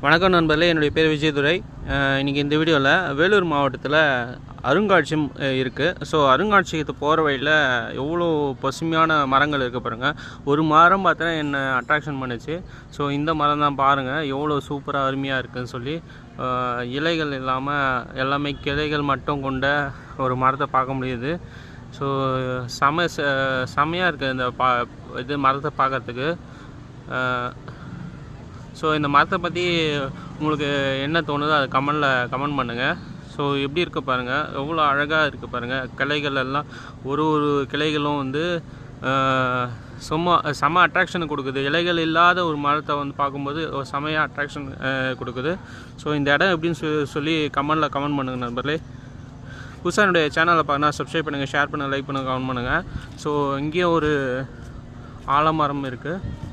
வணக்கம் நண்பர்களே, என்னுடைய பேர் விஜயதுரை. இன்றைக்கி இந்த வீடியோவில் வேலூர் மாவட்டத்தில் அருங்காட்சியம் இருக்குது. ஸோ அருங்காட்சியகத்தை போகிற வழியில் எவ்வளோ பசுமையான மரங்கள் இருக்குது பாருங்கள். ஒரு மரம் பார்த்தா என்னை அட்ராக்ஷன் பண்ணுச்சு. ஸோ இந்த மரம் தான் பாருங்கள், எவ்வளோ சூப்பராக அருமையாக இருக்குதுன்னு சொல்லி. இலைகள் இல்லாமல் எல்லாமே கிளைகள் மட்டும் கொண்ட ஒரு மரத்தை பார்க்க முடியுது. ஸோ செமையாக இருக்குது இந்த மரத்தை பார்க்குறதுக்கு. ஸோ இந்த மரத்தை பற்றி உங்களுக்கு என்ன தோணுதோ அதை கமெண்ட் பண்ணுங்கள். ஸோ எப்படி இருக்க பாருங்கள், எவ்வளோ அழகாக இருக்குது பாருங்கள். கிளைகள் எல்லாம் ஒரு கிளைகளும் செம அட்ராக்ஷன் கொடுக்குது. இலைகள் இல்லாத ஒரு மரத்தை பார்க்கும்போது ஒரு செமையாக அட்ராக்ஷன் கொடுக்குது. ஸோ இந்த இடம் எப்படின்னு சொல்லி கமெண்ட் பண்ணுங்கள் நண்பர்களே. புதுசாக என்னுடைய சேனலை பார்க்கணும், சப்ஸ்கிரைப் பண்ணுங்கள், ஷேர் பண்ணுங்கள், லைக் பண்ணுங்கள், கமெண்ட் பண்ணுங்கள். ஸோ இங்கேயும் ஒரு ஆலமரம் இருக்குது.